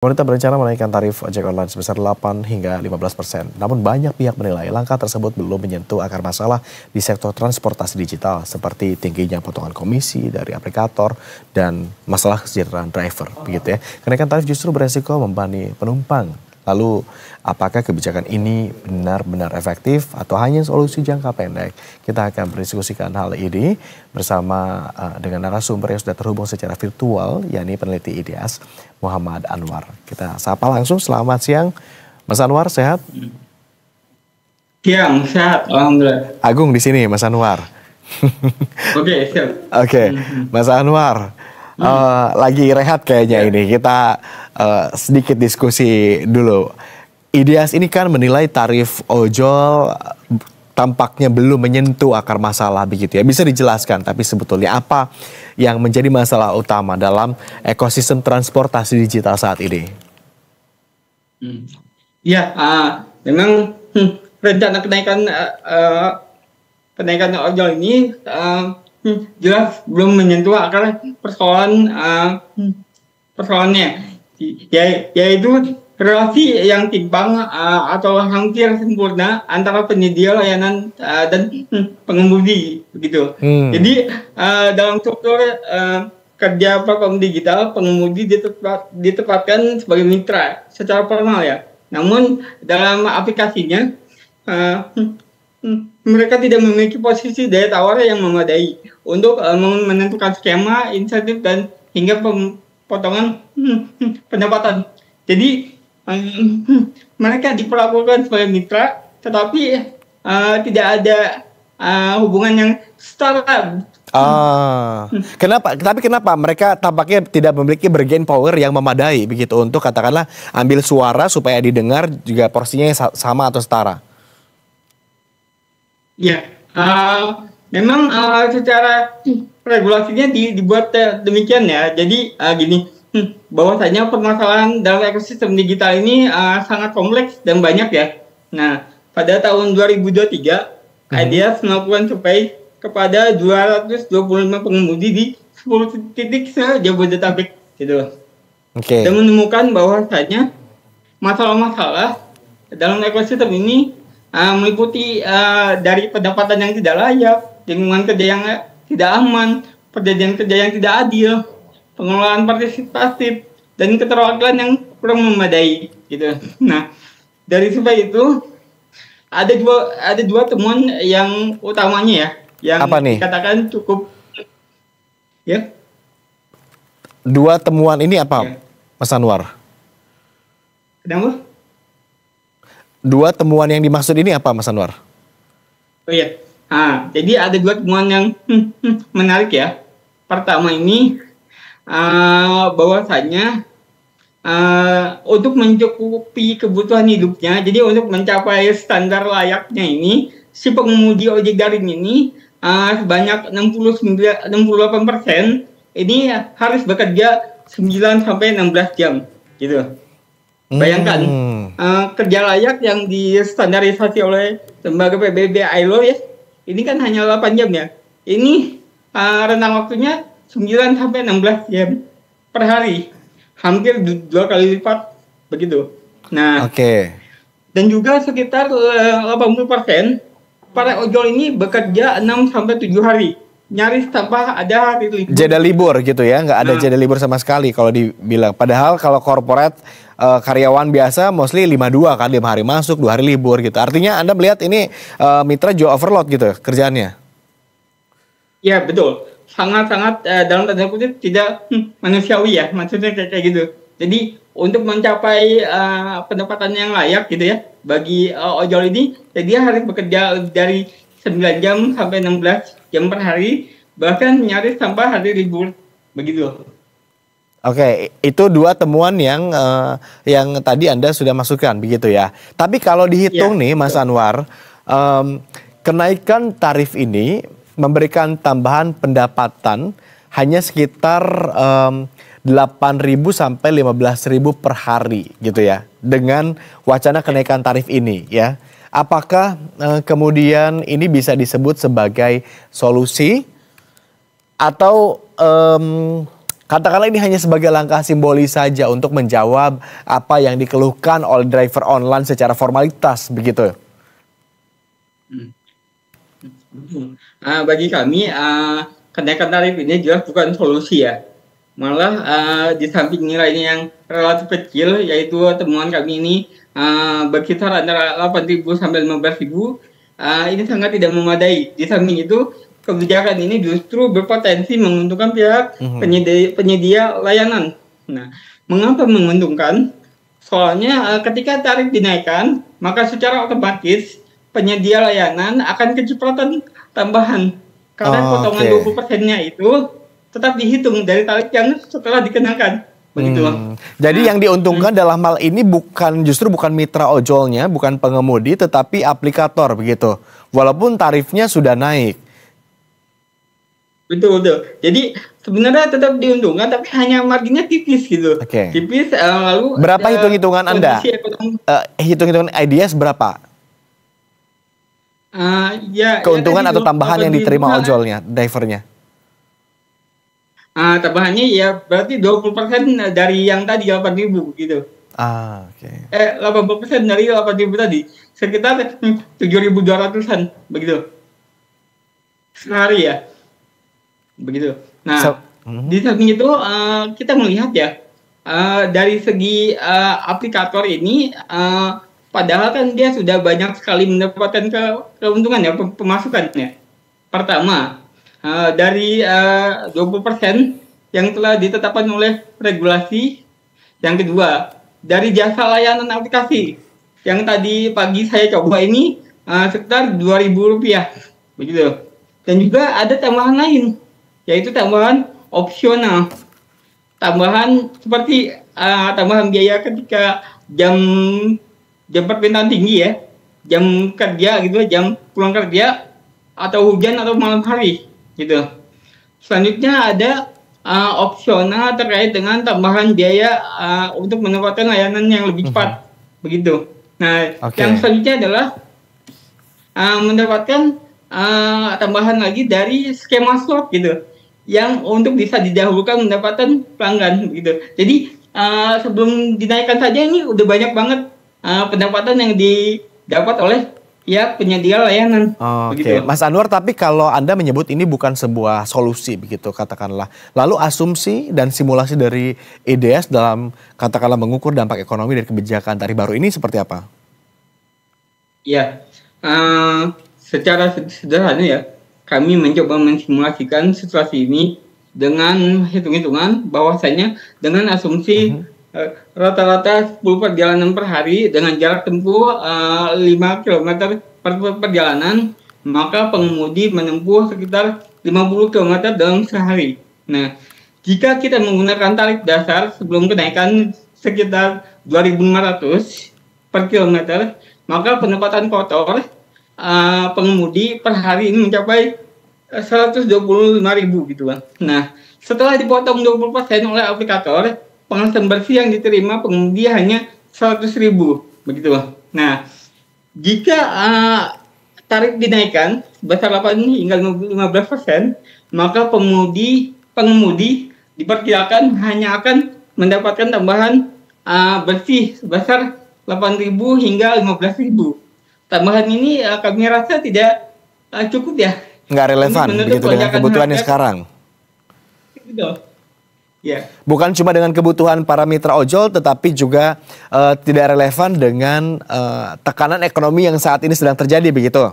Pemerintah berencana menaikkan tarif ojek online sebesar 8 hingga 15%. Namun banyak pihak menilai langkah tersebut belum menyentuh akar masalah di sektor transportasi digital seperti tingginya potongan komisi dari aplikator dan masalah kesejahteraan driver. Begitu ya. Kenaikan tarif justru beresiko membebani penumpang. Lalu apakah kebijakan ini benar-benar efektif atau hanya solusi jangka pendek? Kita akan berdiskusikan hal ini bersama dengan narasumber yang sudah terhubung secara virtual, yakni peneliti IDIAS Muhammad Anwar. Kita sapa langsung, selamat siang Mas Anwar, sehat? Siang, sehat, alhamdulillah. Agung di sini, Mas Anwar. Oke, siap. Oke, Mas Anwar. Lagi rehat kayaknya ini. Kita sedikit diskusi dulu. IDIAS ini kan menilai tarif ojol tampaknya belum menyentuh akar masalah begitu ya. Bisa dijelaskan tapi sebetulnya apa yang menjadi masalah utama dalam ekosistem transportasi digital saat ini? Ya, memang rencana kenaikan ojol ini jelas belum menyentuh akar persoalannya, yaitu relasi yang timpang atau hampir sempurna antara penyedia layanan dan pengemudi begitu. Jadi dalam struktur kerja platform digital, pengemudi ditempatkan sebagai mitra secara formal ya. Namun dalam aplikasinya mereka tidak memiliki posisi daya tawar yang memadai untuk menentukan skema, insentif, dan hingga potongan pendapatan. Jadi mereka diperlakukan sebagai mitra, tetapi tidak ada hubungan yang setara. Kenapa? Tapi kenapa mereka tampaknya tidak memiliki bargaining power yang memadai begitu untuk katakanlah ambil suara supaya didengar juga porsinya sama atau setara? Ya, memang secara regulasinya dibuat demikian ya. Jadi gini, bahwasanya permasalahan dalam ekosistem digital ini sangat kompleks dan banyak ya. Nah, pada tahun 2023, IDIAS melakukan survei kepada 225 pengemudi di 10 titik se-Jabodetabek gitu. Dan menemukan bahwasanya masalah-masalah dalam ekosistem ini meliputi dari pendapatan yang tidak layak, lingkungan kerja yang tidak aman, perjanjian kerja yang tidak adil, pengelolaan partisipatif, dan keterwakilan yang kurang memadai gitu. Nah, dari survei itu ada dua temuan yang utamanya ya, yang dikatakan cukup ya. Dua temuan ini apa, ya, Mas Anwar? Kenapa? Dua temuan yang dimaksud ini apa, Mas Anwar? Oh iya, jadi ada dua temuan yang menarik ya. Pertama ini bahwasanya untuk mencukupi kebutuhan hidupnya, jadi untuk mencapai standar layaknya ini, si pengemudi ojek daring ini sebanyak 68% ini harus bekerja 9 sampai 16 jam gitu. Bayangkan kerja layak yang distandarisasi oleh lembaga PBB ILO ya, ini kan hanya 8 jam ya. Ini rentang waktunya 9 sampai 16 jam per hari, hampir 2 kali lipat begitu. Nah, dan juga sekitar 80% para ojol ini bekerja 6 sampai 7 hari, nyaris tanpa ada hari libur. Jeda libur gitu ya, nggak ada jeda libur sama sekali kalau dibilang. Padahal kalau korporat karyawan biasa mostly 52 kan, 5 hari masuk, 2 hari libur gitu. Artinya Anda melihat ini mitra juga overload gitu kerjaannya? Ya betul, sangat-sangat dalam tanda kutip tidak manusiawi ya, maksudnya kayak gitu. Jadi untuk mencapai pendapatan yang layak gitu ya bagi ojol ini, dia harus bekerja dari 9 jam sampai 16 jam per hari, bahkan nyaris tanpa hari libur begitu. Itu dua temuan yang tadi Anda sudah masukkan begitu ya. Tapi kalau dihitung nih Mas Anwar, kenaikan tarif ini memberikan tambahan pendapatan hanya sekitar 8.000 sampai 15.000 per hari gitu ya. Dengan wacana kenaikan tarif ini ya. Apakah kemudian ini bisa disebut sebagai solusi atau Katakanlah ini hanya sebagai langkah simbolis saja untuk menjawab apa yang dikeluhkan oleh driver online secara formalitas, begitu. Bagi kami, kenaikan tarif ini jelas bukan solusi ya. Malah di samping nilainya yang relatif kecil, yaitu temuan kami ini berkisar antara 8.000 sampai 15.000, ini sangat tidak memadai. Di samping itu, kebijakan ini justru berpotensi menguntungkan pihak penyedia layanan. Nah, mengapa menguntungkan? Soalnya ketika tarif dinaikkan, maka secara otomatis penyedia layanan akan kecepatan tambahan. Karena potongan 20%-nya itu tetap dihitung dari tarif yang setelah dikenakan. Begitu. Jadi yang diuntungkan dalam hal ini justru bukan mitra ojolnya, bukan pengemudi, tetapi aplikator begitu. Walaupun tarifnya sudah naik. Betul. Jadi sebenarnya tetap diuntungkan, tapi hanya marginnya tipis gitu. Tipis. Lalu berapa hitung-hitungan Anda? Hitung-hitungan IDS berapa? Keuntungan atau tambahan yang diterima ojolnya, drivernya? Tambahannya ya berarti 20% dari yang tadi 8.000 gitu. 80% dari 8.000 tadi, sekitar 7.200-an begitu. Sehari ya. Begitu. Nah, di samping itu kita melihat ya, dari segi aplikator ini, padahal kan dia sudah banyak sekali mendapatkan keuntungan ya, pemasukannya. Pertama, dari 20% yang telah ditetapkan oleh regulasi. Yang kedua, dari jasa layanan aplikasi yang tadi pagi saya coba ini sekitar Rp2.000 begitu. Dan juga ada tambahan lain, yaitu tambahan opsional. Tambahan seperti tambahan biaya ketika jam perpindahan tinggi ya, jam kerja gitu, jam pulang kerja, atau hujan atau malam hari gitu. Selanjutnya ada opsional terkait dengan tambahan biaya untuk mendapatkan layanan yang lebih cepat begitu. Nah, yang selanjutnya adalah mendapatkan tambahan lagi dari skema slot gitu, yang untuk bisa didahulukan mendapatkan pelanggan gitu. Jadi sebelum dinaikkan saja ini udah banyak banget pendapatan yang didapat oleh penyedia layanan. Begitu. Mas Anwar, tapi kalau Anda menyebut ini bukan sebuah solusi begitu katakanlah, lalu asumsi dan simulasi dari IDS dalam katakanlah mengukur dampak ekonomi dari kebijakan tarif baru ini seperti apa? Ya, secara sederhana ya, kami mencoba mensimulasikan situasi ini dengan hitung-hitungan bahwasanya dengan asumsi rata-rata 10 perjalanan per hari dengan jarak tempuh 5 km per perjalanan, maka pengemudi menempuh sekitar 50 km dalam sehari. Nah, jika kita menggunakan tarif dasar sebelum kenaikan sekitar 2.500 per kilometer, maka pendapatan kotor pengemudi per hari ini mencapai 125.000 gitu Bang. Nah, setelah dipotong 20% oleh aplikator, penghasilan bersih yang diterima pengemudi hanya 100.000 begitu. Nah, jika tarif dinaikkan sebesar 8 hingga 15%, maka pengemudi diperkirakan hanya akan mendapatkan tambahan bersih sebesar 8.000 hingga 15.000. Tambahan ini kami rasa tidak cukup ya. Nggak relevan begitu dengan kebutuhannya sekarang. Betul. Yeah. Bukan cuma dengan kebutuhan para mitra ojol, tetapi juga tidak relevan dengan tekanan ekonomi yang saat ini sedang terjadi, begitu?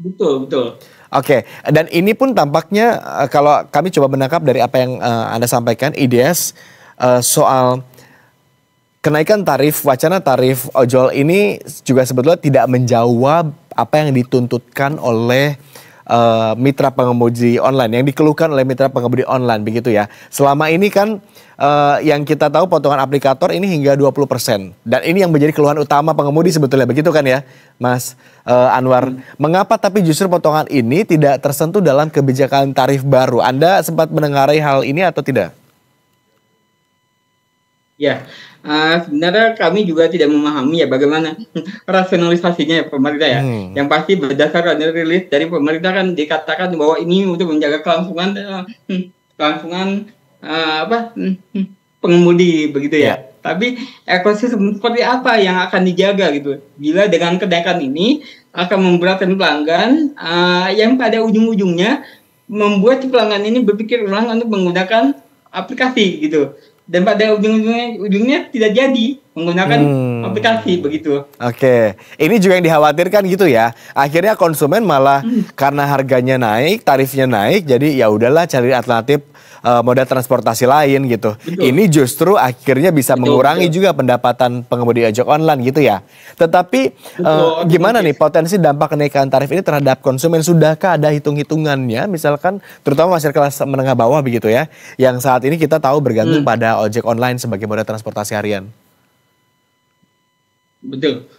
Betul. Oke, dan ini pun tampaknya kalau kami coba menangkap dari apa yang Anda sampaikan, IDS, soal kenaikan tarif, wacana tarif ojol ini juga sebetulnya tidak menjawab apa yang dituntutkan oleh mitra pengemudi online, yang dikeluhkan oleh mitra pengemudi online begitu ya. Selama ini kan yang kita tahu potongan aplikator ini hingga 20%. Dan ini yang menjadi keluhan utama pengemudi sebetulnya, begitu kan ya Mas Anwar. Mengapa tapi justru potongan ini tidak tersentuh dalam kebijakan tarif baru? Anda sempat mendengarai hal ini atau tidak? Ya, sebenarnya kami juga tidak memahami ya bagaimana rasionalisasinya ya pemerintah ya. Yang pasti berdasarkan rilis dari pemerintah kan dikatakan bahwa ini untuk menjaga kelangsungan pengemudi begitu ya. Ya. Tapi ekosistem seperti apa yang akan dijaga gitu? Bila dengan kenaikan ini akan memberatkan pelanggan yang pada ujung-ujungnya membuat si pelanggan ini berpikir ulang untuk menggunakan aplikasi gitu. Dan pada ujungnya tidak jadi menggunakan aplikasi begitu. Oke, ini juga yang dikhawatirkan gitu ya. Akhirnya konsumen malah karena harganya naik, tarifnya naik, jadi ya udahlah cari alternatif moda transportasi lain gitu. Betul. Ini justru akhirnya bisa mengurangi juga pendapatan pengemudi ojek online gitu ya. Tetapi gimana nih potensi dampak kenaikan tarif ini terhadap konsumen? Sudahkah ada hitung-hitungannya? Misalkan terutama masyarakat kelas menengah bawah begitu ya, yang saat ini kita tahu bergantung pada ojek online sebagai moda transportasi harian. Betul.